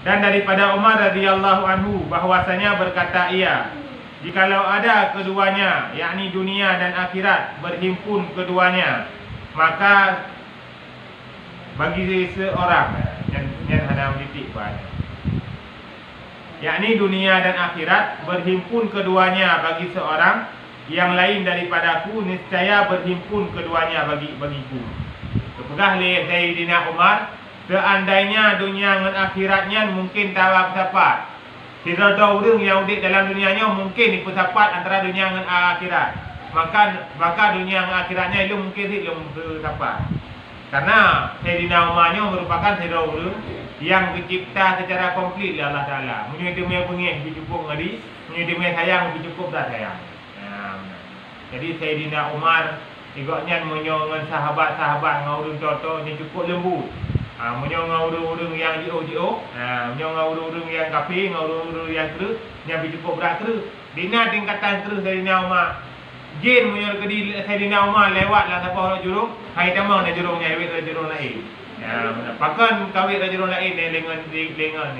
Dan daripada Umar radhiyallahu anhu bahwasanya berkata ia, jikalau ada keduanya, yakni dunia dan akhirat berhimpun keduanya, maka bagi seorang yang ada titik banyak, yakni dunia dan akhirat berhimpun keduanya bagi seorang, yang lain daripadaku niscaya berhimpun keduanya bagiku. Kepegah oleh Sayyidina Umar, seandainya dunia dan akhiratnya mungkin tak bersapat. Tidak ada orang yang hidup dalam dunianya mungkin dipersapat antara dunia dan akhirat. Maka dunia dan akhiratnya itu mungkin belum bersapat. Karena Sayyidina Umarnya merupakan Sayyidina orang yang dicipta secara komplit oleh Allah Ta'ala. Menyedemai pengih dicukup ngadi, menyedemai sayang dicukup dah sayang. Jadi Sayyidina Umar igaknya menyongan sahabat-sahabat ngurung contohnya cukup lembut. Menyongan urung-urung yang jio-jio, menyongan urung-urung yang kafir, urung-urung yang terus, yang cukup berat terus. Dina tingkatan terus Sayyidina Umar. Jin menyuruh ke Sayyidina Umar lewatlah siapa jurung, hai tamang dah jurungnya lewat jurung lain. Pakan kawit dah jurung lain lengan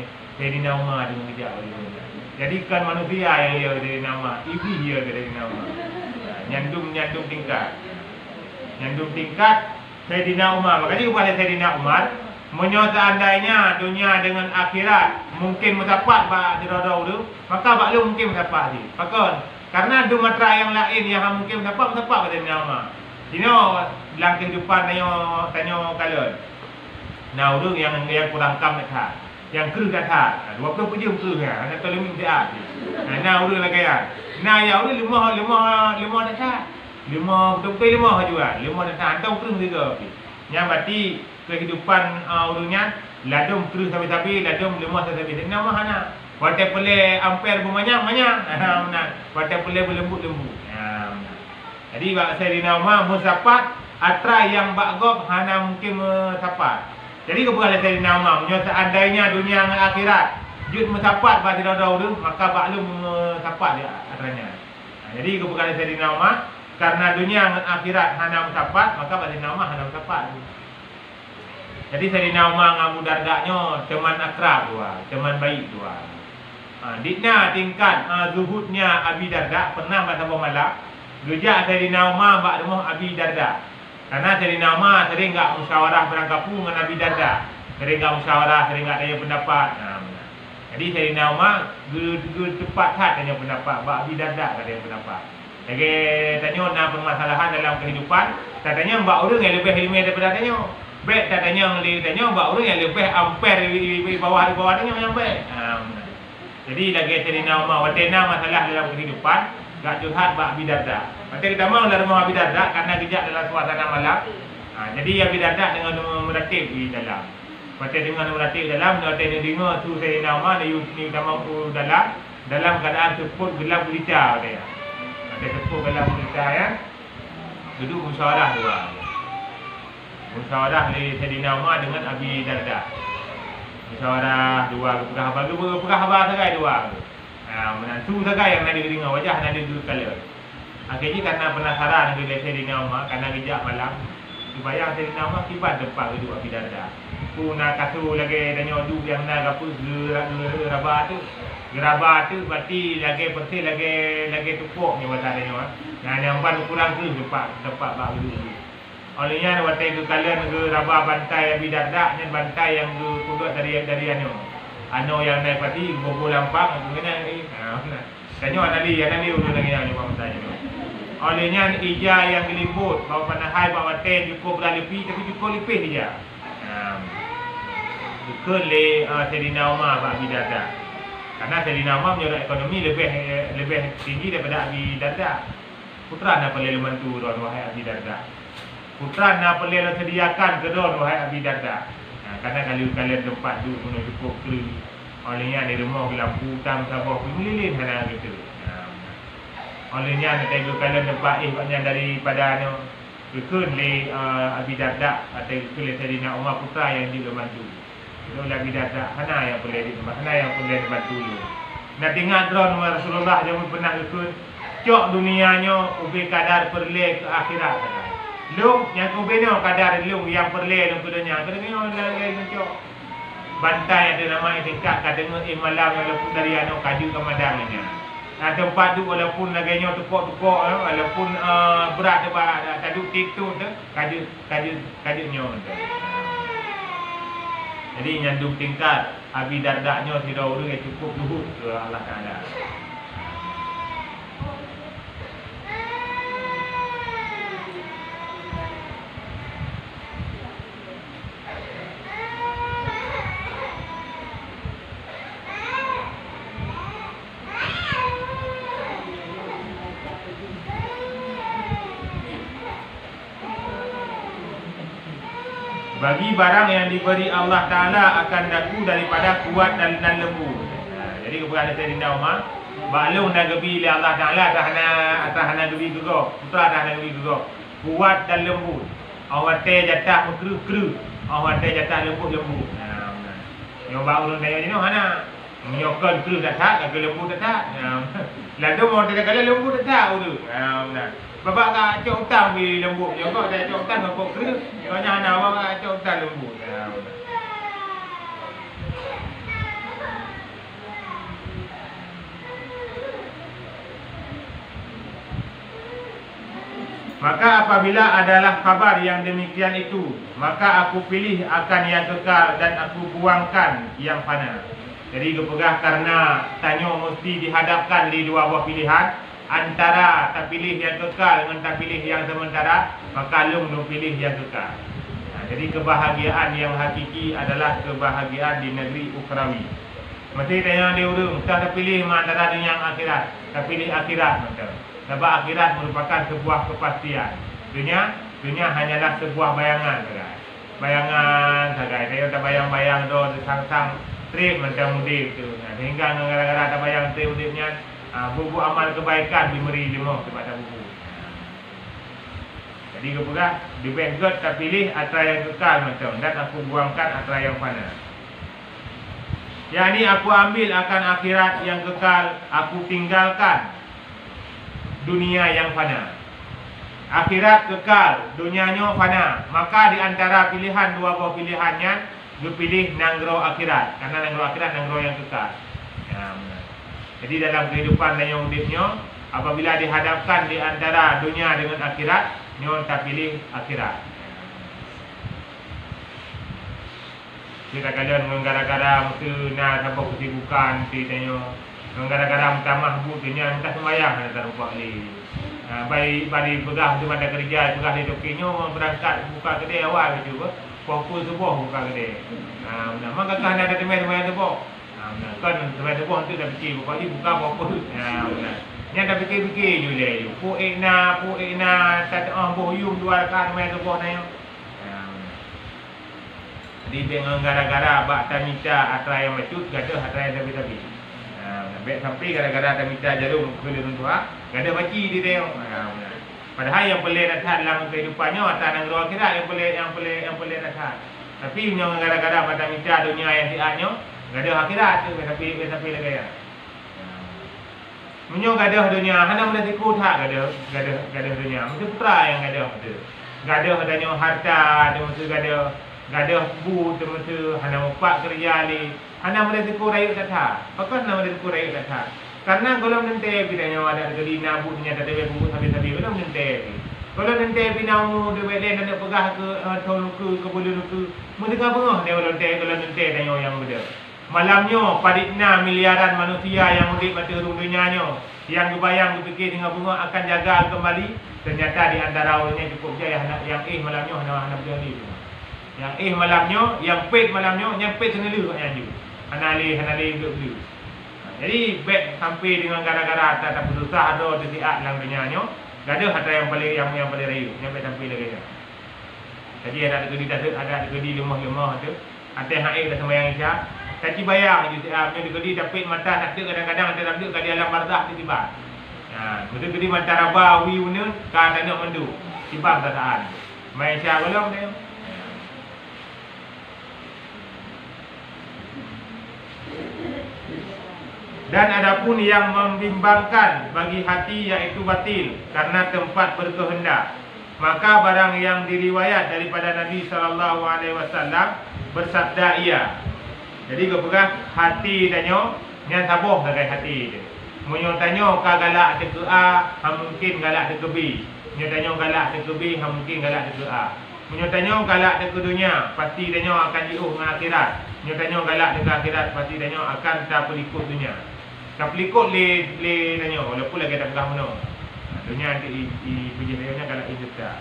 ni. Sayyidina Umar dengan kejap. Jadi kan manusia yang dia Sayyidina Umar, iblis dia Sayyidina Umar. Nyandung tingkat. Nyandung tingkat Sayyidina Umar. Makanya kepada Sayyidina Umar, seandainya dunia dengan akhirat mungkin mendapat bak dirada tu, maka bak lu mungkin mendapat ni. Pakon. Karena ada matra yang lain yang mungkin mendapat pada Sayyidina Umar. Dino dalam kehidupan tanya kalian. Nah, orang yang kurang kam dah. Yang kru dah tak. 20 pejam kru kan. Nak tolong minta. Nah, orang lagi kan. Nah, ya orang lemah dah tak. Lemah betul-betul lemah juga. Lemah dah tak. Antau kru juga. Yang berarti kehidupan orangnya ladum kru sampai-sampai, ladum lemah sampai-sampai. Nama mana? Watai pelai ampere berbanyak-banyak. Watai pelai berlembut-lembut. Jadi Sayyidina Umar mensapat atra yang bagok hana mungkin mensapat. Jadi kepada Sayyidina Umar, seandainya dunia dan akhirat jud mensapat pada dada orang, maka baklum mensapat dia atranya. Jadi kepada Sayyidina Umar, karena dunia dan akhirat hana mensapat, maka Sayyidina Umar hana mensapat. Jadi Sayyidina Umar dengan Abu Dardanya teman akrab dua, teman baik dua. Dikna tingkat zuhudnya Abi Darda pernah bersama malam gejak Sayyidina Umar bak demah Abi Darda. Karena Sayyidina Umar sering tak musyawarah berangkapu dengan Abi Darda. Sering tak musyawarah, sering tak tanya pendapat. Jadi Sayyidina Umar cepat hat tanya pendapat bak Abi Darda tanya pendapat. Lagi tanya nak permasalahan dalam kehidupan, tak tanya bak orang yang lebih ilmu daripada tanya. Baik tak tanya bak orang yang lebih ampere di bawah tanya yang baik. Jadi lagi Sayyidina Umar watena masalah dalam kehidupan, gak curhat bak Abi Darda. Maka kita mahu dalam Abi Darda karena kejap dalam suasana malam. Jadi Abi Darda dengan meratib di dalam. Maka dengan meratib dalam, dia dengar tu Sayyidina Umar dia utama dalam keadaan seput gelap gulita dia. Ada seput gelap gulita ya. Duduk musyawarah dua. Musyawarah dari Sayyidina Umar dengan Abi Darda. Musyawarah dua perkhabar sagai dua. Menantu sagai yang nak dengar wajah nak duduk kala. Akhirnya karena penasaran dengan Sayyidina Umar, karena kejap malam, supaya Sayyidina Umar tiba tempat duduk Abi Darda. Ku nak kasut lagi tanya duduk yang nak apa gerabah tu. Gerabah tu berarti lagi persis lagi tupuknya bahasa tanya. Yang ban kurang tu tempat bak duduk. Olehnya watai ke kalian ke rabah bantai Abi Darda, ni bantai yang ke kudut dari anu yang naik pati bobo lampang kena ni. Tanya anali urut lagi yang ni tanya. Olehnya ija yang diliput bawa panahai bawa ten cukup berlepi tapi cukup lipis dia. Ikut le Sayyidina Umar Abi Darda. Karena Sayyidina Umar punya ekonomi lebih tinggi daripada Abi Darda. Putra nak perlu membantu wahai Abi Darda. Putra nak perlu sediakan kedon wahai Abi Darda. Karena kalau kalian tempat duduk pun cukup kering. Olehnya di rumah lampu tam sabah lilin hana gitu. Olehnya nak tengok kalian tempat banyak daripada ikut le Abi Darda atau ikut le Sayyidina Umar putra yang juga bantu. Itu Abi Darda hana yang boleh di tempat, hana yang boleh dibantu. Nak tengok drone Rasulullah dia pernah ikut cok dunianya ubi kadar perle ke akhirat. Long yang kubeno kadar long yang perle dalam dunia. Kadang-kadang lagi cok. bantai ada nama yang tingkat kat dengar malam walaupun dari anak kaju ke madangnya. Tempat tu walaupun laganya tepok-tepok walaupun berat tu taduk titu tu kaju-kajunya tu. Jadi nyandung tingkat abi dardaknya tidak urang yang cukup luhut ke Allah Taala. Bagi barang yang diberi Allah Ta'ala akan daku daripada kuat dan lembut. Jadi kepada Sayyidina Umar, balung dah gebi oleh Allah Ta'ala atahana gebi gegok. Putra atahana gebi gegok. Kuat dan lembut. Awak teh jatah mengkeru-keru. Awak teh jatah lembut-lembut. Yang baru tanya ni mana? Menyokon keru tak tak, kagak lembut tak tak. Lalu mau dia kata lembut tak tak tu. Babak ka acok utang bi lembut. Yo kok dah acok utang kok keru. Yo nyana awak acok utang lembut. Maka apabila adalah kabar yang demikian itu, maka aku pilih akan yang kekal dan aku buangkan yang fana. Jadi kepegah karena tanya mesti dihadapkan di dua buah pilihan, antara tak pilih yang kekal dengan tak pilih yang sementara, maka lung pilih yang kekal. Jadi kebahagiaan yang hakiki adalah kebahagiaan di negeri ukhrawi. Mesti tanya dia urung, tak pilih antara dunia yang akhirat, tak pilih akhirat betul. Sebab akhirat merupakan sebuah kepastian. Dunia hanyalah sebuah bayangan saja. Bayangan saja. Dia tak bayang-bayang do sang-sang trip macam mudik tu. Sehingga gara-gara tak bayang trip mudiknya, buku amal kebaikan diberi lima kepada buku. Jadi kemudian di bengket tak pilih antara yang kekal macam, dan aku buangkan antara yang fana. Yang ini aku ambil akan akhirat yang kekal, aku tinggalkan dunia yang fana. Akhirat kekal, dunianya fana. Maka di antara pilihan dua buah pilihannya, dia pilih nanggro akhirat. Karena nanggro akhirat nanggro yang kekal. Jadi dalam kehidupan dan yang hidupnya, apabila dihadapkan di antara dunia dengan akhirat, nyon tak pilih akhirat. Kita kadang gara-gara mesti nak sampai kesibukan, mesti tanya gara-gara minta mahbub dunia, minta sembahyang nak taruh ni. Bari pegah tu pada kerja, pegah di tokinya berangkat buka kedai awal gitu ke. Pukul subuh buka kedai. Maka kan ada tempat-tempat subuh. Kan tempat subuh tu dah fikir buka pukul. Nya dah fikir-fikir je dia. Pu ekna tak boyum dua rakaat main subuh tanya. Jadi dengan gara-gara bak tamita atrai yang macut gaduh atrai yang tapi-tapi. Baik sampai gara-gara tamita jarum kelirun tua, gaduh baci dia tengok. Padahal yang pelik dasar dalam kehidupannya atas negara akhirat yang pelik dasar. Tapi yang gara-gara tamita dunia yang siatnya, gaduh akhirat tu tapi lagi ya. Menyo gaduh dunia, hana mula siku tak gaduh dunia. Mesti putra yang gaduh tu. Gaduh adanya harta, dia mesti gaduh bu tu hana mupak kerja ni. Hana mula siku rayu tak tak. Pakai nama dia siku rayu tak tak. Karena kalau nanti bidanya ada jadi nabu ternyata dia buku habis-habis kalau nanti. Kalau nanti binamu dia belen nak pegah ke tolong ke boleh ke. Mereka bengah dia kalau nanti tanya yang muda. Malamnya padikna miliaran manusia yang mudik mata dunianya yang dibayang berfikir dengan bunga akan jaga kembali, ternyata di antara orangnya cukup jaya yang malamnya hana berjadi. Yang malamnya, yang pet malamnya, yang pet senelu kat yang hanali dulu. Jadi baik sampai dengan gara-gara tak berusaha ada disiat dalam dunianya, gaduh ada yang paling rayu, yang baik sampai lagi. Jadi ada gedi lemah-lemah tu, ada yang haid dah sembahyang isyak. Kaci bayang je punya digedi dapat mata tak kadang-kadang ada dalam kat di alam barzakh tiba. Betul gedi mata raba wi una ka tak nak mandu. Tiba perasaan. Mai sya belum dia. Dan adapun yang membimbangkan bagi hati iaitu batil karena tempat berkehendak. Maka barang yang diriwayat daripada Nabi sallallahu alaihi wasallam bersabda ia Jadi kau pegang hati danyo nyan saboh dengan hati dia. Munyo tanyo ka galak de ke A, ha mungkin galak de ke B. Munyo tanyo galak de ke B, ha mungkin galak de ke A. Munyo tanyo galak de ke dunia, pasti danyo akan diuh dengan akhirat. Munyo tanyo galak de ke akhirat, pasti danyo akan tak pelikut dunia. Tak pelikut le danyo walaupun lagi tak pegang meno. Dunia di puji nya galak hidup dah.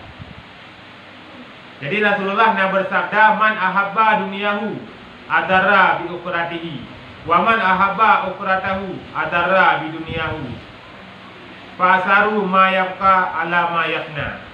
Jadi Rasulullah nak bersabda, man ahabba dunyahu adarra bi ukhratihi wa man ahabba ukhratahu adarra bi dunyahu fasaru ma yabqa ala ma yafna.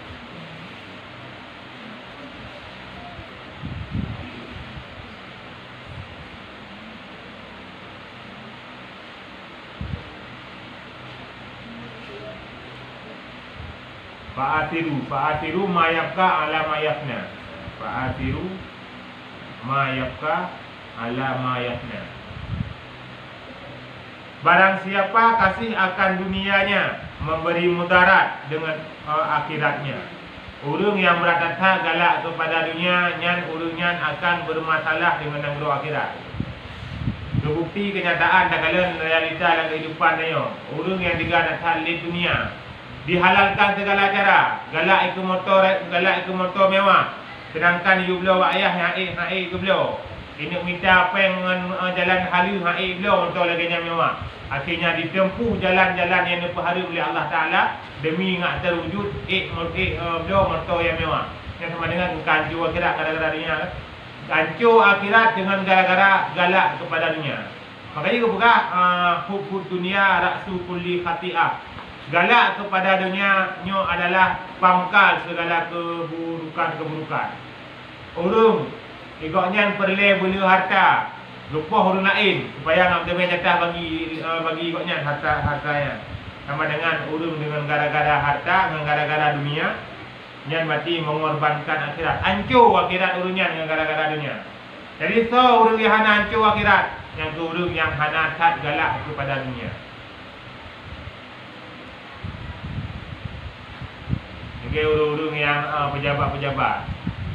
Fa'atiru ma yabqa ala ma yafna. Fa'atiru ma yabqa ala ma yafna. Barang siapa kasih akan dunianya, memberi mudarat dengan akhiratnya. Orang yang beratata galak kepada dunia, nyan urungan akan bermasalah dengan negara akhirat. Terbukti kenyataan tak kala realita dalam kehidupan dia. Orang yang digalak di dunia dihalalkan segala cara, galak ikut motor mewah. Sedangkan you beliau ayah yang ikut beliau. Ini minta apa yang jalan halu hai beliau motor lagi yang mewah. Akhirnya ditempuh jalan-jalan yang diperhari oleh Allah Ta'ala demi nak terwujud beliau motor yang mewah. Yang sama dengan kancur akhirat gara-gara dunia. Kancur akhirat dengan gara-gara galak kepada dunia. Makanya kita buka hub dunia raksu kulli khati'ah. Galak kepada dunia nyo adalah pangkal segala keburukan. Orang igoknya perle beli harta, lupa orang lain supaya nak demi jatah bagi igoknya hartanya. Sama dengan orang dengan gara-gara harta, dengan gara-gara dunia, nyan mati mengorbankan akhirat. Hancur akhirat urunnya dengan gara-gara dunia. Jadi so orang yang hana hancur akhirat, yang tu orang yang hana tat galak kepada dunia. Orang-orang yang pejabat-pejabat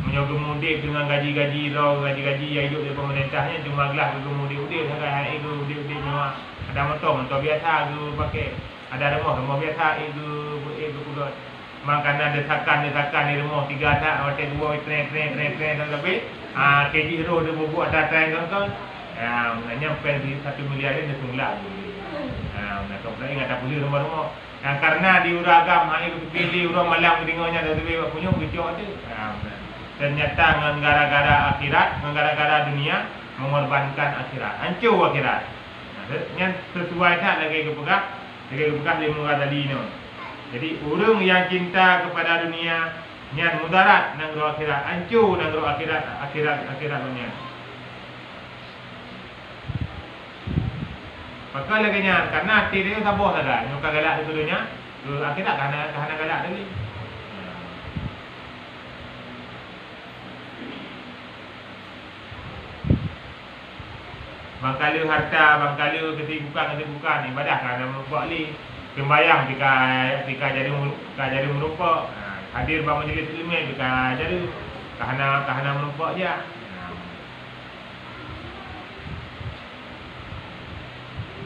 menyogemudik dengan gaji-gaji yang hidup dari pemerintahnya cuma gelah kemudik-udik sangat udik nyawa ada motor biasa tu pakai ada rumah biasa itu pulot makanan desakan di rumah 3 tak hotel 2 tren tapi KG hero dia buat ada tren kan sebenarnya pensi 1 miliar dia semula nak tak ingat tak boleh rumah karena diuragam itu pilih orang malam dengarnya dari punya bicok tu ternyata dengan gara-gara akhirat, dengan gara-gara dunia mengorbankan akhirat, hancur akhirat. Yang sesuai tak lagi kepegang lima tadi ni. Jadi orang yang cinta kepada dunia, yang mudarat nangro akhirat, hancur nangro akhirat dunia. Maka lagi nya karena hati dia saboh saja, nyuka galak di dunia, akhirat kahana galak lagi. Bangkala harta, bangkala kesibukan ibadah kan buat li sembahyang jika jadi merupa hadir bang majlis ilmu jika jadi kahana merupa dia.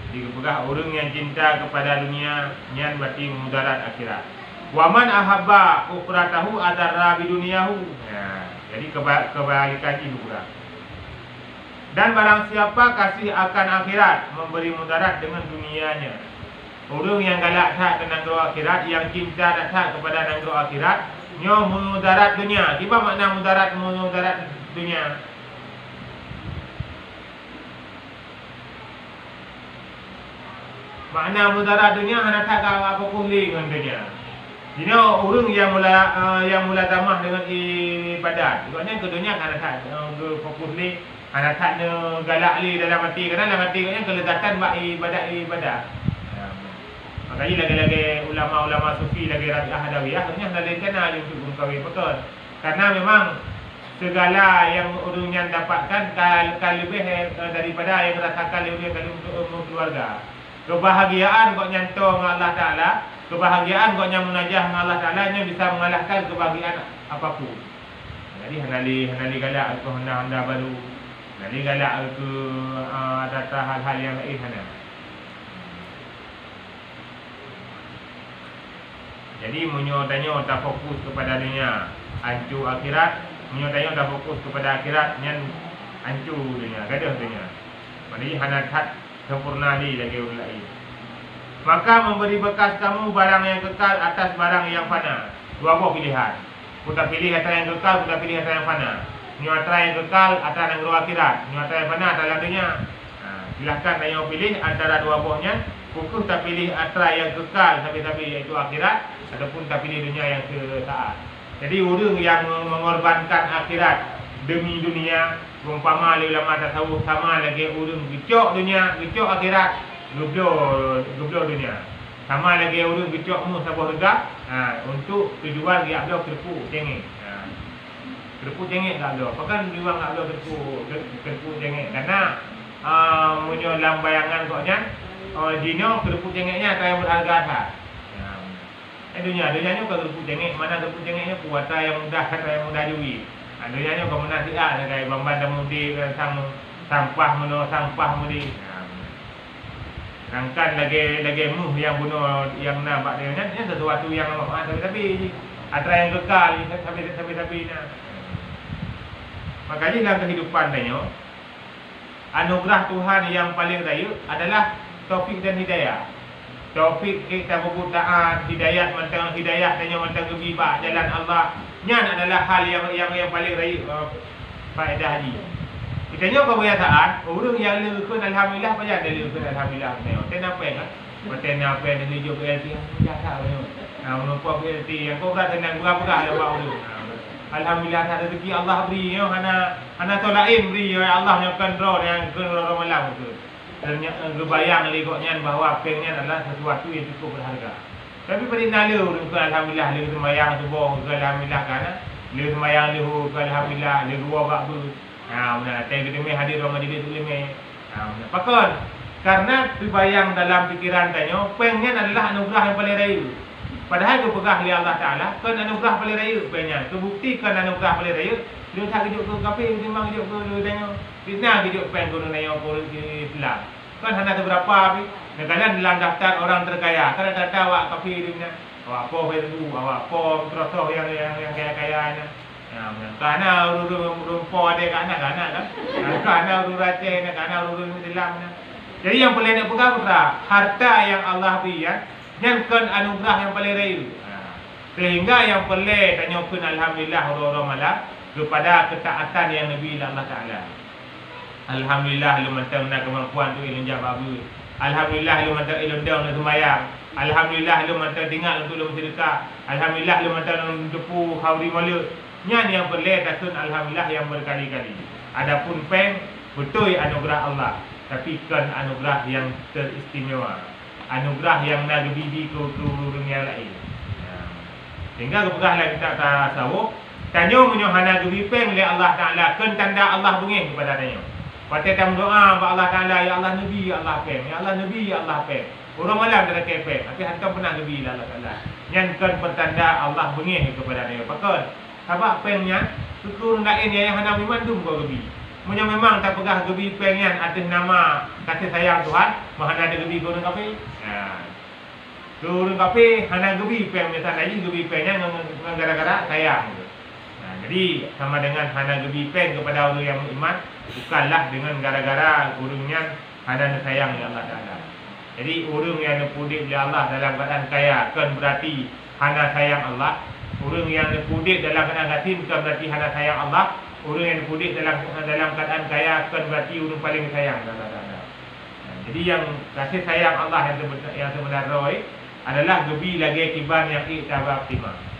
Jika pegah orang yang cinta kepada dunia nyan berarti mudarat akhirat. Wa man ahabba ukhratahu adarra bi dunyahu. Jadi kebalikan itu pula. Dan barang siapa kasih akan akhirat, memberi mudarat dengan dunianya. Orang yang galak tak ke negara akhirat, yang cinta tak kepada negara akhirat, nyo mudarat dunia. Tiba makna mudarat dunia. Makna mudarat dunia hanya tak apa pulih dengan dunia. Jadi orang yang mula tamah dengan ibadat, ikutnya ke dunia hanya tak fokus ni. Anak tak ada galak li dalam hati kerana dalam hati katanya kelezatan buat ibadah. Makanya lagi-lagi ulama-ulama sufi lagi Rabi'ah Hadawiyah katanya hendak kena untuk guru kahwin betul. Karena memang segala yang orangnya dapatkan lebih daripada yang rasakan oleh untuk keluarga. Kebahagiaan kau nyanto dengan Allah Ta'ala, kebahagiaan kau yang munajah dengan Allah Ta'ala nya bisa mengalahkan kebahagiaan apapun. Jadi hendak galak atau hendak baru Jadi galak ke data hal-hal yang lain sana. Jadi munyo tanya tak fokus kepada dunia, hancur akhirat. Munyo tanya tak fokus kepada akhirat, nyan hancur dunia, gaduh dunia. Maknanya hanatat sempurna lagi orang lain. Maka memberi bekas kamu barang yang kekal atas barang yang fana. Dua buah pilihan. Kita pilih antara yang kekal, kita pilih antara yang fana. Ni antara yang kekal, antara yang akhirat. Ni antara yang fana, antara dunia. Silahkan tanya pilih antara dua buahnya. Hukum tak pilih antara yang kekal tapi iaitu akhirat, ataupun tak pilih dunia yang taat. Jadi orang yang mengorbankan akhirat demi dunia, umpama ulama tasawuf sama lagi orang gecok dunia, gecok akhirat, gublo dunia. Sama lagi orang gecok mu sabah rega, untuk tujuan dia ablo kerpu cengeng. Kerpu cengeng tak ablo. Pakan jual tak ablo kerpu cengeng. Karena munyo dalam bayangan koknya dino kerupuk cengeknya tak yang berharga atas. Dunia kau kerupuk cengek, mana kerupuk cengeknya puasa yang mudah, kata yang mudah juga. Dunia kau menasihat kayak bambang mudi sampah mudi. Rangkan lagi muh yang bunuh yang nampak dia ni sesuatu yang tapi antara yang kekal tapi nah. Makanya dalam kehidupan tanya anugerah Tuhan yang paling raya adalah taufik dan hidayah. Taufik kita berbuat taat, hidayat mentang hidayah tanya mentang kebibak jalan Allah. Nyan adalah hal yang paling raya faedah haji. Kita nyo kebiasaan orang yang leukeun alhamdulillah payah ada leukeun alhamdulillah. Teh apa kan? Teh apa yang dijuk LT biasa nyo. Menumpa LT yang kau dah tenang berapa ada bau tu. Alhamdulillah ada rezeki Allah beri yo hana tolain beri yo Allah nyokan ro yang ro malam tu. Dan berbayang legoknya bahawa pengnya adalah sesuatu yang cukup berharga. Tapi pada nala orang ke alhamdulillah le sembahyang subuh ke alhamdulillah kan. Le sembahyang lahu ke alhamdulillah le dua waktu. Benar teh gedeme hadir orang majlis ulama. Benar. Pakon karena terbayang dalam pikiran tanya pengnya adalah anugerah yang paling raya. Padahal kepegah oleh Allah Taala kan anugerah paling raya pengnya. Terbuktikan anugerah paling raya. Dia tak hidup ke kafir, memang hidup ke tengok. Fitnah hidup pen guru nanya orang Islam. Kan hanya berapa ni? Negara dalam daftar orang terkaya. Kan ada awak kafir ni. Awak apa itu? Awak apa terus yang kaya-kayanya. Karena urus po ada kan? Karena urus Aceh, karena urus Islam. Jadi yang paling nak pegang apa? Harta yang Allah beri yang kan anugerah yang paling raya. Sehingga yang paling tanya pun alhamdulillah orang-orang malam kepada ketaatan yang Nabi Allah Taala. Alhamdulillah lu mentang nak kemampuan tu ilmu jawab abu. Alhamdulillah lu mentang ilmu daun nak sembahyang. Alhamdulillah lu mentang tinggal untuk lu sedekah. Alhamdulillah lu mentang depu khauri malu. Nyan yang boleh takun alhamdulillah yang berkali-kali. Adapun peng betul anugerah Allah, tapi kan anugerah yang teristimewa. Anugerah yang nak bibi ke dunia lain. Sehingga kepegahlah kita tasawuf tanya menyohana gebipeng oleh Allah Ta'ala kan tanda Allah bengih kepada tanya. Pada dalam doa kepada Allah Ta'ala, ya Allah Nabi, ya Allah peng, ya Allah Nabi, ya Allah peng. Orang malam tak ada peng, tapi hantar pernah Nabi Allah Ta'ala. Yang kan pertanda Allah bengih kepada tanya. Pakon, sebab pengnya, syukur lain yang hendak memandum kau gebi. Punya memang tak pegah gebi pengnya atas nama kasih sayang Tuhan, mahana ada gebi kau dengan kafe. Turun kafe, hana gebi peng, misalnya lagi gebi pengnya gara-gara sayang. Jadi sama dengan hana gebi pen kepada orang yang beriman, bukanlah dengan gara-gara urungnya hana sayang oleh Allah Taala. Jadi orang yang dipudik oleh Allah dalam keadaan kaya kan berarti hana sayang Allah. Orang yang dipudik dalam keadaan yatim kan berarti hana sayang Allah. Orang yang dipudik dalam keadaan kaya kan berarti orang paling sayang Allah Taala. Jadi yang kasih sayang Allah yang sebenarnya adalah gebi lagi kiban yang iktabab timah.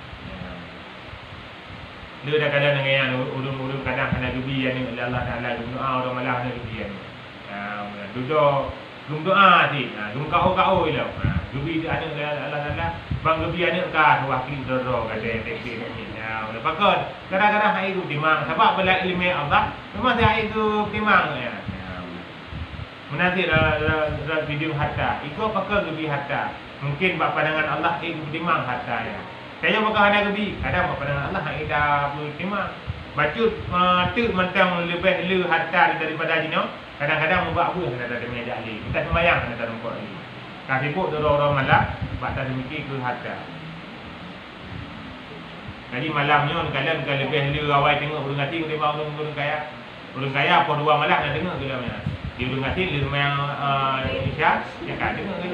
Dia dah kadang dengan urung-urung kadang hana gebi yang ni Allah Taala doa orang malah hana gebi yang ni. Duduk doa ti, dum kau ilau. Gebi ada Allah Taala bang gebi ada ka wakil doro kata tekbir ni. Pakon kadang-kadang hai itu timang sebab bela ilmu Allah memang hai itu timang ya. Menanti video harta, ikut pakon gebi harta. Mungkin bab pandangan Allah itu timang harta ya. Saya bukan hanya gebi, kadang pandangan Allah hak ida bertimang. Bacut tu mentang lebih lu harta daripada jino. Kadang-kadang membuat apa kena ada meja ahli. Kita sembahyang kena ada rumput ahli. Kasih pun orang-orang malam batas mikir ke harta. Jadi malamnya kalian kalau lebih lu awal tengok urang hati dia mau urang kaya. Urang kaya apa dua malam nak dengar ke mana. Di urang hati lu memang isyak ya kan dengar ke.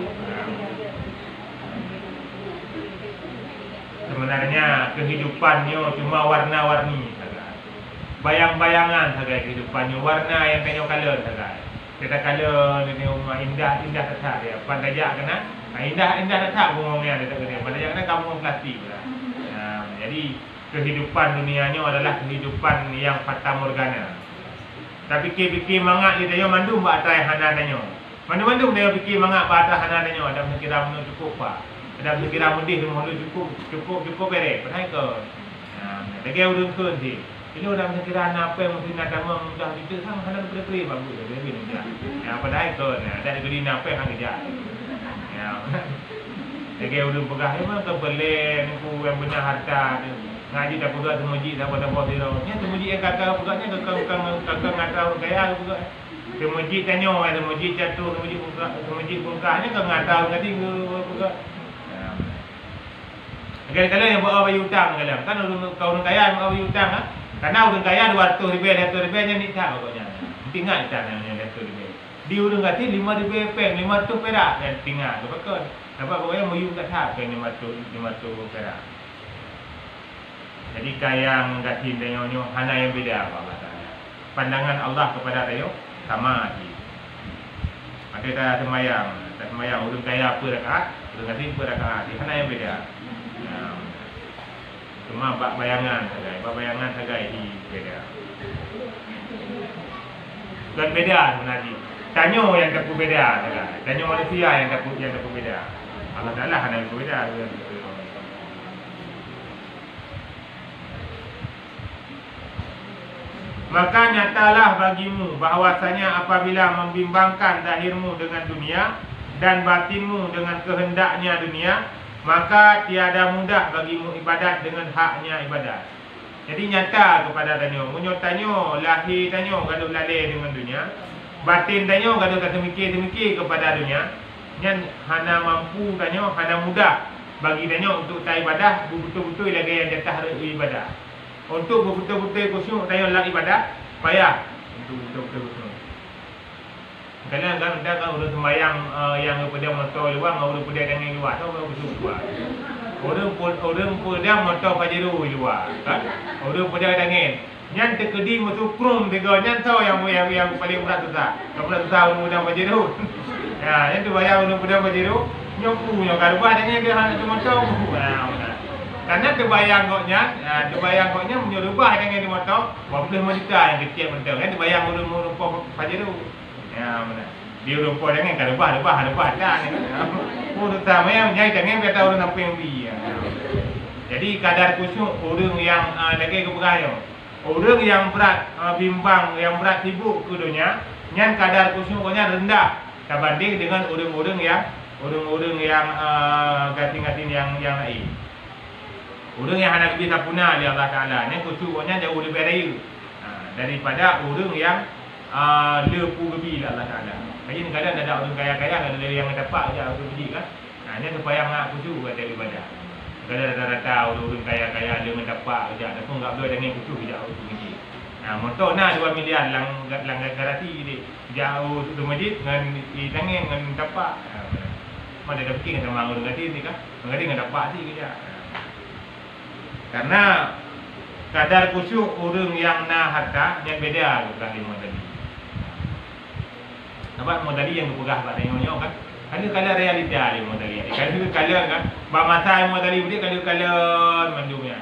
Sebenarnya kehidupannya cuma warna-warni saja. Bayang-bayangan saja kehidupannya, warna yang tengok color saja. Kita color ni indah tak dia. Pandai jak kena. Indah tak bungongnya dia tak kena. Pandai jak kena kampung plastik lah. Jadi kehidupan dunianya adalah kehidupan yang fata morgana. Tapi fikir mangak dia mandum ba atai hanananyo. Mandum dia fikir mangak ba atai hanananyo ada kira mun cukup pak. Ada kira mendih mun cukup bere. Padahal ke. Lagi urang keun sih. Ini orang kira apa yang mesti nak damang dah itu sang hanan pre-pre bagus dia bilang dia. Ya padahal ke ada gedi apa yang kerja. Ya. Lagi urang pegah memang kebele niku yang benar harta ngaji dah pegah tu masjid dah pada bos dia. Nya tu masjid yang kata pegahnya kakang ngata orang kaya pegah. Tu masjid tanyo ada masjid catur tu masjid pegahnya ke ngata ngati pegah. Kadang-kadang yang bawa bayi hutang kadang kan orang kaya bawa bayi hutang ah. Karena orang kaya 200 ribu nya ni tak pokoknya. Tinggal tanahnya 200 ribu. Di urang kati 5 ribu peng 500 perak dan tinggal betul. Dapat pokoknya moyu kat hak peng 500 perak. Jadi kaya ngati dengannya hana yang beda apa katanya. Pandangan Allah kepada tayo sama aja. Maka kita semayang urang kaya apa rakaat, urang kati apa rakaat. Hana yang beda. Cuma bayangan saja ini beda. Dan beda sebenarnya. Tanya yang tak beda saja. Tanya manusia yang tak beda. Allah Taala hanya berbeda. Maka nyatalah bagimu bahwasanya apabila membimbangkan zahirmu dengan dunia dan batinmu dengan kehendaknya dunia, maka tiada mudah bagimu ibadat dengan haknya ibadat. Jadi nyata kepada tanyo, munyo tanyo lahir tanyo gaduh lalai dengan dunia, batin tanyo gaduh kata mikir kepada dunia. Nyan hana mampu tanyo, hana mudah bagi tanyo untuk tak ibadah betul-betul lagi yang jatah ibadah. Untuk betul-betul khusyuk tanyo lah ibadah, payah untuk betul-betul khusyuk. Kadang-kadang kan orang sembahyang yang pada motor luar, orang pada dengan luar, tahu orang betul luar. Orang pada motor pajeru luar, kan? Orang pada dengan yang terkedi motor krum tiga, yang tahu yang paling berat tu tak? Berat tu tahu orang pada pajeru. Ya, yang tu bayar orang pada pajeru, nyoku yang karubah dengan dia hanya motor. Karena terbayang koknya menyerubah dengan di motor, boleh menita yang kecil mental. Kan terbayang orang pajeru. Ya mana. Dia lupa dengan karubah dah ni. Urut sama yang nyai dengan kata orang apa yang dia. Jadi kadar khusyuk orang yang lagi keberaya. Orang yang berat bimbang, yang berat sibuk ke dunia, nyan kadar khusyuknya rendah berbanding dengan orang-orang yang gating-gating yang lain. Orang yang hendak bisa punah oleh Allah Taala, ni khusyuknya jauh lebih raya daripada orang yang lepu gebi Allah Taala. Jadi kadang ada orang kaya-kaya ada yang dapat aja orang beli kan. Ni supaya nak khusyuk pada ibadah. Kadang rata-rata orang kaya-kaya dia mendapat aja ada pun enggak boleh dengan khusyuk jauh tu masjid. Motor 2 miliar lang garanti dia. Jauh tu masjid dengan di tangan dengan dapat. Mana ada fikir sama orang kata ni kan. Orang kata dengan dapat sih kerja. Karena kadar khusyuk orang yang nak harta yang beda dengan lima tadi. Nampak modali yang berpegah pada nyonya kan. Kalau realita lima modali ni. Kalau kan masa modali dia kalau mandumnya.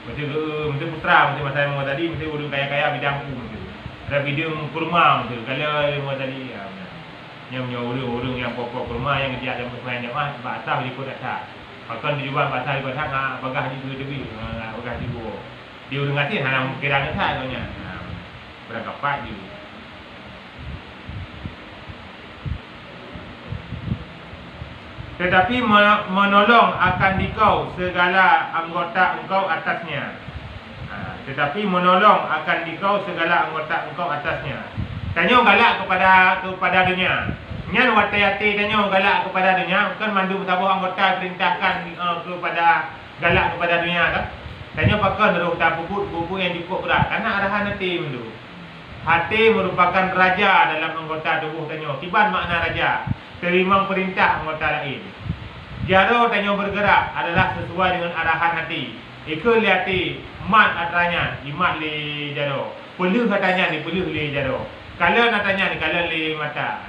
Mesti putra mesti masa modali mesti orang kaya-kaya bidang ku mesti. Ada bidang kurma mesti kalau modali yang orang yang pokok kurma yang dia ada main jemaah bahasa di kota tak. Bahkan dijual bahasa di kota ngah bagah di dewi bagah di buah. Dia orang ngasih hanya kiranya tak nya. Berapa je. Tetapi menolong akan dikau segala anggota engkau atasnya. tetapi menolong akan dikau segala anggota engkau atasnya. Tanya galak kepada dunia. Nyan watai hati tanya galak kepada dunia, kan mandu tabuh anggota perintahkan kepada galak kepada dunia kan. Tanya pakai roh tak buku yang cukup berat. Karena arahan hati mendu. Hati merupakan raja dalam anggota tubuh tanya. Tiban makna raja, terima perintah anggota lain. Jaro tanya bergerak adalah sesuai dengan arahan hati. Ikut hati mat atranya, imat li jaro. Peluh katanya ni peluh li jaro. Kalau natanya ni kalau li mata.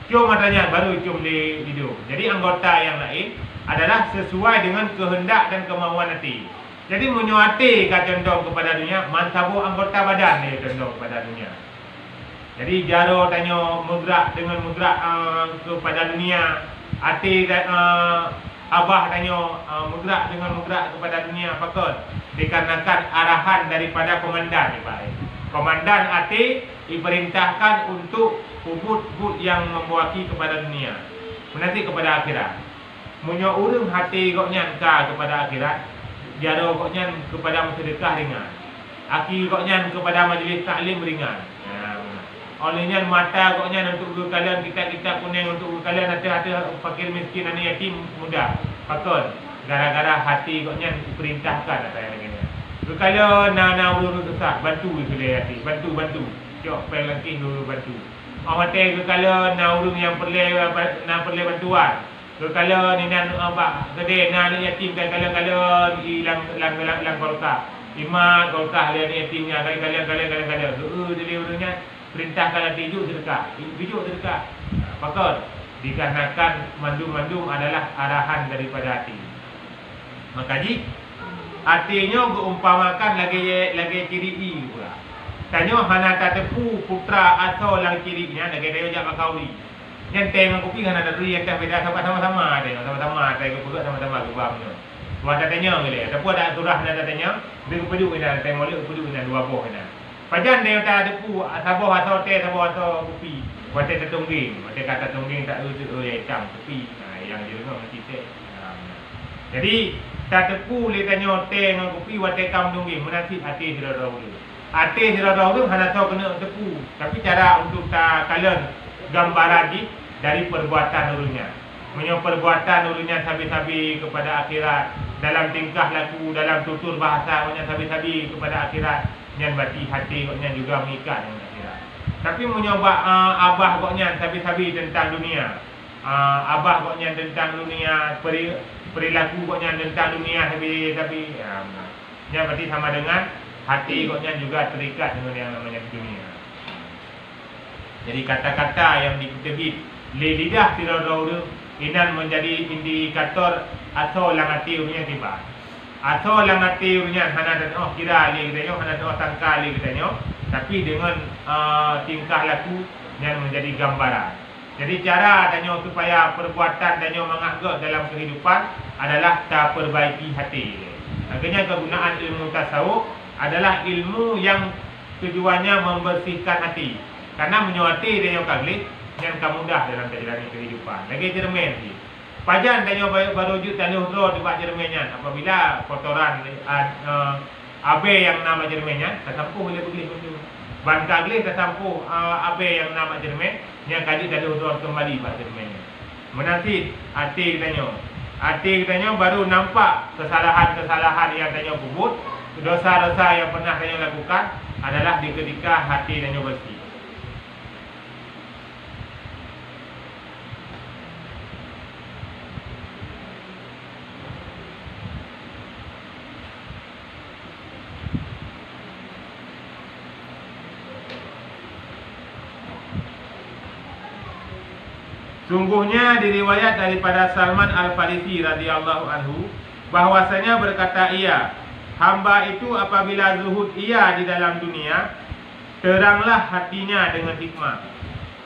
Cium matanya baru cium li hidung. Jadi anggota yang lain adalah sesuai dengan kehendak dan kemauan hati. Jadi menyuati condong kepada dunia, mantabu anggota badan dia condong kepada dunia. Jadi jaro tanya mugrak dengan mugrak kepada dunia, hati abah tanya mugrak dengan mugrak kepada dunia. Pakon dikarenakan arahan daripada komandan ni Pak. Komandan hati diperintahkan untuk ubud yang membuaki kepada dunia, menanti kepada akhirat. Munyo urung hati koknya kepada akhirat. Jaro koknya kepada sedekah ringan. Aki koknya kepada majlis taklim ringan. Olehnya mata koknya untuk kalian kita kuning untuk kalian ada fakir miskin dan yatim muda. Pakon gara-gara hati koknya diperintahkan ada yang lainnya. Kalau nak urus susah bantu sudah hati. Bantu. Jok pel lagi dulu bantu. Awak tengok kalau nak urus yang perlu bantuan. Kalau ni nan apa gede nan yatim kan kalau hilang golkah. Iman golkah lian yatimnya kalian. Jadi urusnya perintahkan tijuk sedekah. Tijuk sedekah. Maka dikarenakan mandum adalah arahan daripada hati. Maka artinya geumpamakan lagi ciri pula. Tanya hana tatepu putra atau lang cirinya lagi dia jak makawi. Yang tengok kopi kan ada duri yang beda sama-sama ada ke pula sama-sama gubamnya. Buat tanya gile. Tapi ada surah nak tanya, dia kepedu ina tengok molek kepedu ina dua boh ina. Pajan dia tak ada pu saboh atau teh saboh atau kopi. Buat teh tungging, kata tungging tak hitam kopi. Nah, yang dia nak mesti teh. Jadi tak tepu le tanya teh dengan kopi buat teh kam tungging, menasib hati sudah dahulu. Hati sudah dahulu hana tahu kena tepu. Tapi cara untuk tak kalian gambaran dari perbuatan dulunya. Menyo perbuatan dulunya sabi-sabi kepada akhirat, dalam tingkah laku, dalam tutur bahasa menyo sabi-sabi kepada akhirat, nyan bati hati koknya juga mengikat dengan akhirat. Tapi menyoba abah koknya sabi-sabi tentang dunia. Abah koknya tentang dunia, perilaku koknya tentang dunia sabi-sabi. Nyan berarti sama dengan hati koknya juga terikat dengan yang namanya dunia. Jadi kata-kata yang dikutip lidah tidak tahu inan menjadi indikator atau langati punya tiba. Atau langati punya hana dan kira li kita hana dan sangka li kita tapi dengan tingkah laku yang menjadi gambaran. Jadi cara tanya supaya perbuatan tanya mengagak dalam kehidupan adalah tak perbaiki hati. Akhirnya kegunaan ilmu tasawuf adalah ilmu yang tujuannya membersihkan hati. Karena menyuati tanya kagli yang kamu mudah dalam perjalanan kehidupan. Lagi cermin ni. Pajan tanya baru wujud tanya roh di bak cerminnya. Apabila kotoran abe yang nama cerminnya, tersampuh boleh pergi dulu. Ban kagli tersampuh abe yang nama cermin, yang kali tanya roh kembali bak cerminnya. Menasib hati tanya. Hati tanya baru nampak kesalahan-kesalahan yang tanya bubut, dosa-dosa yang pernah tanya lakukan adalah di ketika hati tanya bersih. Sungguhnya diriwayat daripada Salman Al-Farisi radhiyallahu anhu bahwasanya berkata ia, hamba itu apabila zuhud ia di dalam dunia, teranglah hatinya dengan hikmah.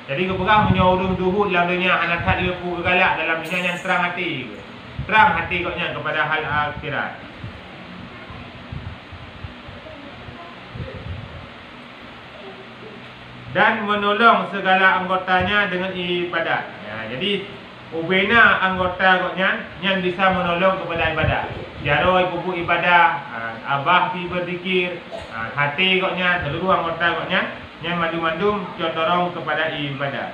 Jadi keperang menyuruh zuhud dalam dunia, anak tak lepu galak dalam dunia yang terang hati. Terang hati koknya kepada hal akhirat. Dan menolong segala anggotanya dengan ibadat. Jadi ubena anggota goknya yang bisa menolong kepada ibadah. Jaroi pupuk ibadah, abah pi berzikir, hati goknya, seluruh anggota goknya yang mandum-mandum condorong kepada ibadah.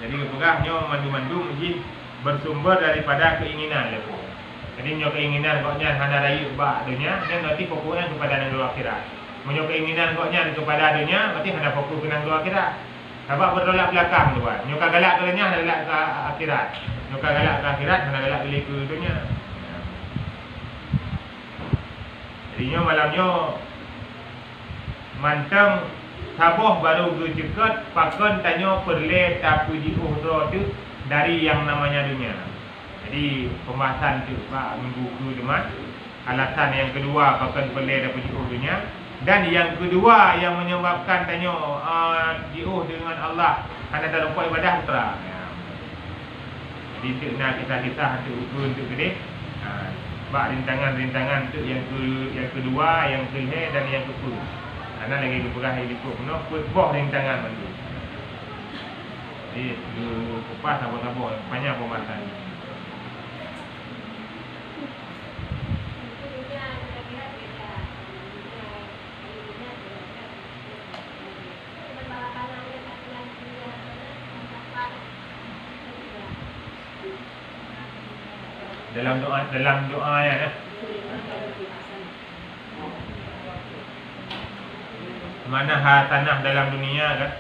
Jadi kepegahnya mandum-mandum ini bersumber daripada keinginan lepo. Jadi nyo keinginan goknya hana rayu ba dunia, dan nanti fokusnya kepada nang akhirat. Menyo keinginan goknya kepada dunia, berarti hana fokus ke nang akhirat. Sebab bertolak belakang tuan. Nyo kagalak ke dunia, galak ke akhirat. Nyo kagalak ke akhirat, hana galak beli ke dunia. Jadi nyo malamnya manteng saboh baru ke cekat pakon tanyo perle tapi di uhro tu dari yang namanya dunia. Jadi pembahasan tu Pak minggu ke depan. Alasan yang kedua pakon perle dapat di dunia. Dan yang kedua yang menyebabkan tanyo diuh dengan Allah kerana dalam buat ibadah putra. Jadi tu nak kita tu untuk gede. Bak rintangan-rintangan tu yang kedua, yang ketiga dan yang ke-10. Karena lagi keperah ikut penuh boh rintangan mandu. Jadi kupas apa-apa banyak pembahasan. Dalam doa ya. Mana tanah dalam dunia kan?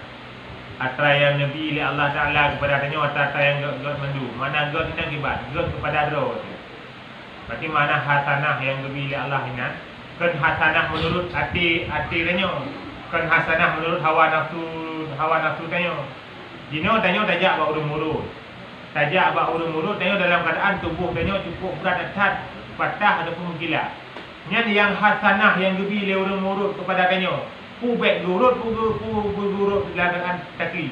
Atra yang Nabi oleh Allah Ta'ala kepada tanya atra yang God mandu. Mana God ini akibat? God kepada roh. Berarti mana tanah yang Nabi oleh Allah ini? Kan hasanah menurut hati tanya. Kan hasanah menurut hawa nafsu tanya. Dino tanya tajak bak urut-urut. Tajak bak urut-urut tanya dalam keadaan tubuh tanya cukup berat atas patah ataupun gila. Yang hasanah yang Nabi oleh urut-urut kepada tanya. Baik gurut dalam keadaan taklif.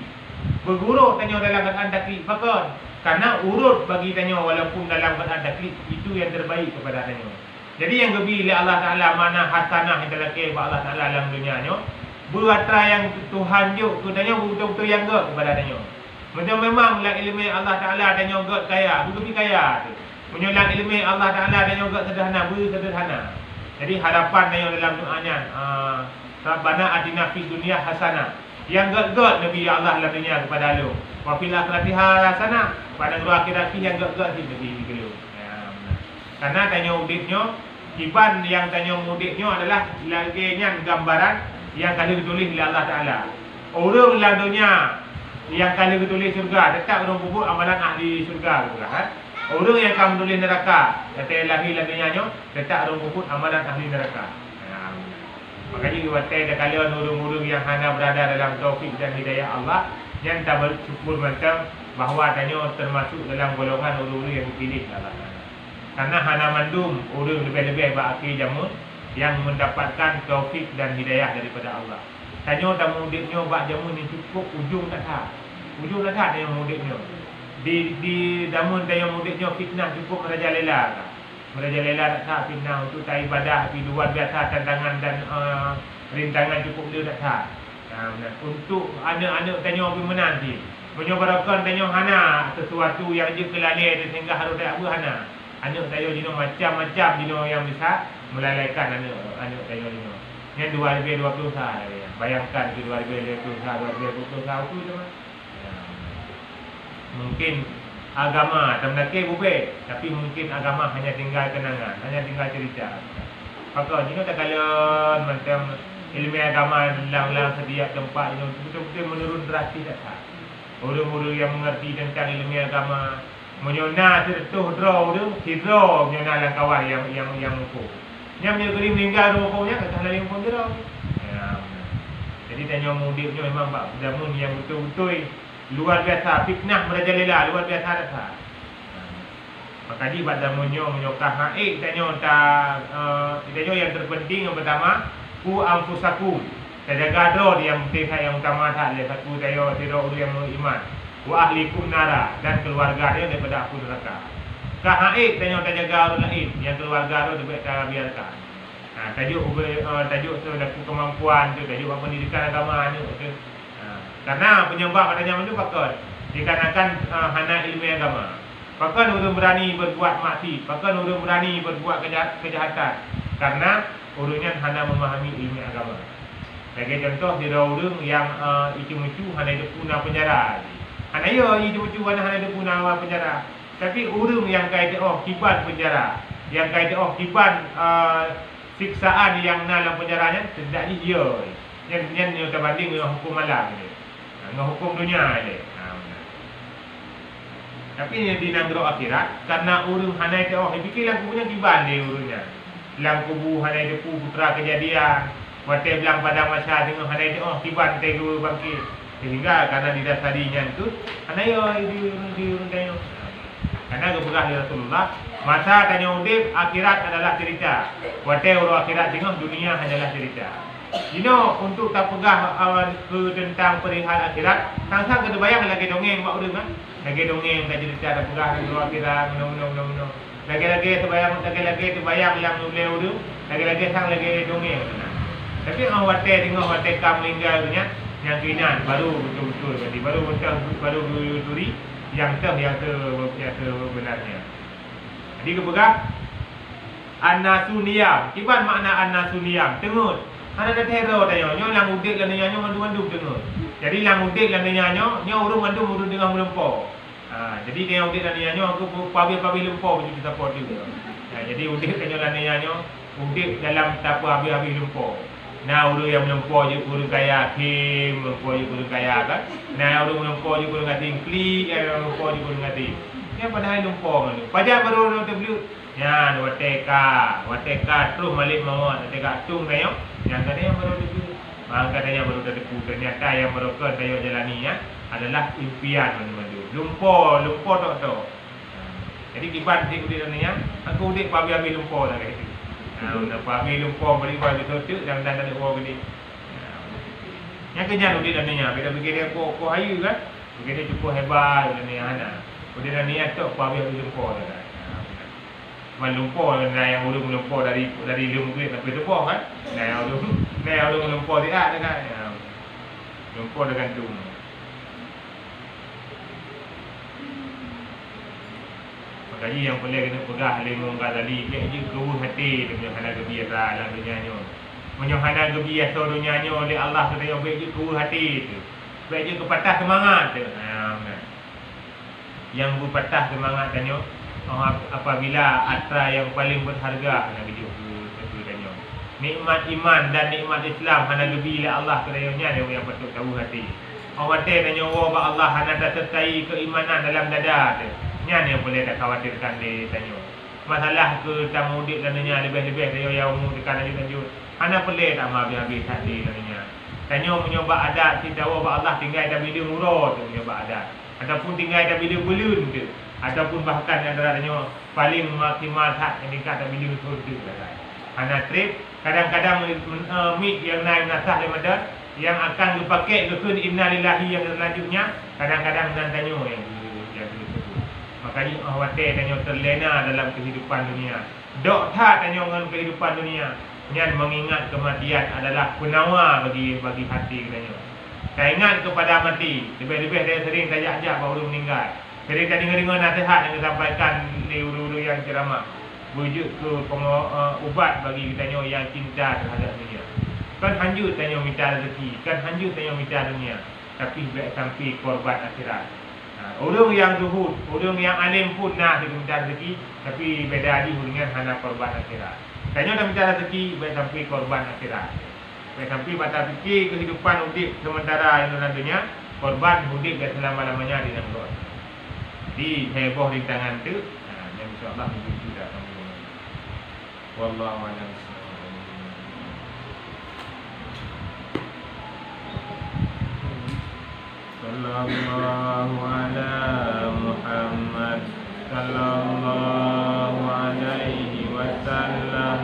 Bergurut tanya dalam keadaan taklif. Fakon. Karena urut bagi tanya walaupun dalam keadaan taklif itu yang terbaik kepada tanya. Jadi yang lebih oleh Allah Ta'ala mana hasanah yang terlakir kepada Allah Ta'ala dalam dunia nya. Beratra yang Tuhan juk tanya betul-betul yang God kepada tanya. Macam memang lah ilmu Allah Ta'ala tanya God kaya. Begitu kaya tu. Menyolang ilmu Allah Ta'ala tanya God sederhana. Jadi harapan tanya dalam doanya. Rabbana atina fid dunya hasanah. Yang God Nabi Allah dalam dunia kepada lu. Wa fil akhirati hasanah. Pada akhirat yang God di dulu. Karena tanya udiknya, iban yang tanya udiknya adalah laginya gambaran yang kali ditulis oleh Allah Taala. Orang dalam dunia yang kali ditulis surga, tetap orang kubur amalan ahli surga kan. Orang yang akan menulis neraka, kata lahir dalam dunia tetap orang kubur amalan ahli neraka. Makanya kita ada kalian urung-urung yang hanya berada dalam taufik dan hidayah Allah yang tak bersyukur macam bahawa tanya termasuk dalam golongan urung-urung yang dipilih Allah. Karena hanya mandum urung lebih-lebih akhir jamun yang mendapatkan taufik dan hidayah daripada Allah. Tanya tak mudiknya bak jamun ni cukup ujung tak tak. Ujung tak tak tanya mudiknya. Di jamun tanya mudiknya fitnah cukup merajalela. Merajalela tak fitnah untuk tak ibadah di luar biasa tantangan dan rintangan cukup dia tak. Untuk anak-anak tanya apa menanti. Menyobarakan tanya hana sesuatu yang je kelalai sehingga harus ada apa hana. Anak tanya dino macam-macam dino yang bisa melalaikan anak tanya dino. Yang 2020 saya. Bayangkan 2020 itu cuma. Mungkin agama tamdake bube, tapi mungkin agama hanya tinggal kenangan, hanya tinggal cerita. Maka jika tak kalian macam ilmu agama dalam setiap tempat itu betul-betul menurun drastis dah. Orang-orang yang mengerti tentang ilmu agama menyona tertuh draw tu, hidro menyona lang kawan yang muku. Yang menjadi meninggal rupanya kata lain pun draw. Jadi tanya mudiknya memang jamun yang betul-betul luar biasa fitnah merajalela luar biasa dah. Maka di pada menyokah haik tanya tanya yang terpenting yang pertama ku anfusakum. Jaga doa yang penting yang utama tak le satu tanya tidak yang beriman. Wa ahlikum nara dan keluarga dia daripada api neraka. Ka haik tanya jaga orang lain yang keluarga dia daripada biarkan. Tajuk tu laku kemampuan tu tajuk pendidikan agama ni tu. Karena penyebab adanya itu pakon dikarenakan hana ilmu agama. Pakon orang berani berbuat maksi, pakon orang berani berbuat kejahatan karena orangnya hana memahami ilmu agama. Sebagai contoh dia orang yang itu hana hidup punah penjara. Hana yo itu hana hidup punah penjara. Tapi orang yang kait kiban penjara, yang kait kiban siksaan yang dalam penjaranya tidak dia. Yang terbanding dengan hukum malam ni. Dengan hukum dunia ni. Tapi ni di negara akhirat karena orang hanai tu fikir lang punya kiban dia urusnya. Lang kubu hanai depu putra kejadian. Wate bilang pada masa dengan hanai tu kiban tegu bangkit. Sehingga karena didasarinya itu hanai di urusnya. Karena keberkah Rasulullah masa tanya udip akhirat adalah cerita. Wate orang akhirat tengok dunia hanyalah cerita. Untuk tak pegah ke tentang perihal akhirat, sang-sang kena bayang lagi dongeng buat orang kan. Lagi dongeng tak cerita tak pegah ke akhirat, no. Lagi-lagi terbayang yang nulis orang, lagi-lagi sang lagi dongeng. Tapi orang wate tengok wate kam meninggal punya yang keinan baru betul-betul jadi baru turi yang benarnya. Jadi kepegah an-nasuniyam. Kiban makna an-nasuniyam? Tengok. Ana dah teror tanya, nyo lang udik lan nyanyo mandu-mandu tengok. Jadi lang udik lan nyanyo, nyo urung mandu urung dengan melempo. Jadi dia udik lan nyanyo aku pabi lempo begitu support juga. Jadi udik tanya lan nyanyo, udik dalam tapu habis lempo. Nah urung yang melempo je urung kaya kim, melempo je urung kaya kan. Nah urung melempo je urung ngati klik, melempo je urung ngati. Ni padahal lempo kan. Pajak baru urung terbelu. Ya, wateka terus malik mawon, wateka tung tayo. Yang katanya baru debu, katanya baru debu. Ternyata yang baru tayo jalaninya adalah impian menuju. Lumpo tu. Jadi kiban dik udik dunia, aku udik pabi ambil lumpo dah kata. Nak pabi lumpo beri bagi tu dan ada orang gede. Yang kenyan udik dunia, beda begini ko hayu kan. Begini cukup hebat dunia ana. Udik dunia tu pabi ambil lumpo dah. Melumpur yang urung melumpur dari ilmu duit sampai tepung kan. Urung melumpur tidak kan. Melumpur dengan tu. Makanya yang boleh kena pegah lemong tadi dia je keruh hati dia punya hana gebiasa dalam dunianya. Menyohana gebiasa dunianya oleh Allah kata yang baik je keruh hati tu. Baik je kepatah semangat tu. Yang berpatah semangat tanya apabila atra yang paling berharga kena hidup tanya. Nikmat iman dan nikmat Islam hana lebih lah Allah kerana dia yang patut tahu hati. Awak tanya wa Allah hana dah sertai keimanan dalam dada tu. Nya yang boleh tak khawatirkan dia tanya. Masalah ke tamu dik dananya lebih-lebih dia yang umur dekat dia tanya. Hana boleh tak habis-habis hati dananya. Tanya menyoba adat kita wa Allah tinggal dah bila murah tu menyoba adat. Ataupun tinggal dah bila belun tu. Ataupun bahkan yang adanya paling maksimal hak yang dekat bila surga. Hana trip kadang-kadang mik yang naik nasah daripada yang akan dipakai ke innalillahi yang selanjutnya kadang-kadang dan tanya yang disebut. Makanya khawatir tanya terlena dalam kehidupan dunia. Dok tak tanya dengan kehidupan dunia. Yang mengingat kematian adalah penawar bagi hati katanya. Saya ingat kepada mati. Lebih-lebih saya sering tajak-ajak baru meninggal. Jadi tadi dengar nasihat yang disampaikan oleh ulu-ulu yang ceramah wujud ke ubat bagi kita yang cinta terhadap dunia. Kan hanjut tanya minta rezeki, kan hanjut tanya minta dunia, tapi baik sampai korban akhirat. Orang yang zuhud, orang yang alim pun nak minta rezeki, tapi beda di dengan hana korban akhirat. Tanya dah minta rezeki baik sampai korban akhirat. Baik sampai batal fikir kehidupan hidup sementara yang dalam dunia, korban hidup dan selama-lamanya di dalam doa. Di heboh rintangan tu yang insya-Allah mungkin tidak akan. Wallahu a'lam. Sallallahu ala Muhammad sallallahu alaihi wasallam.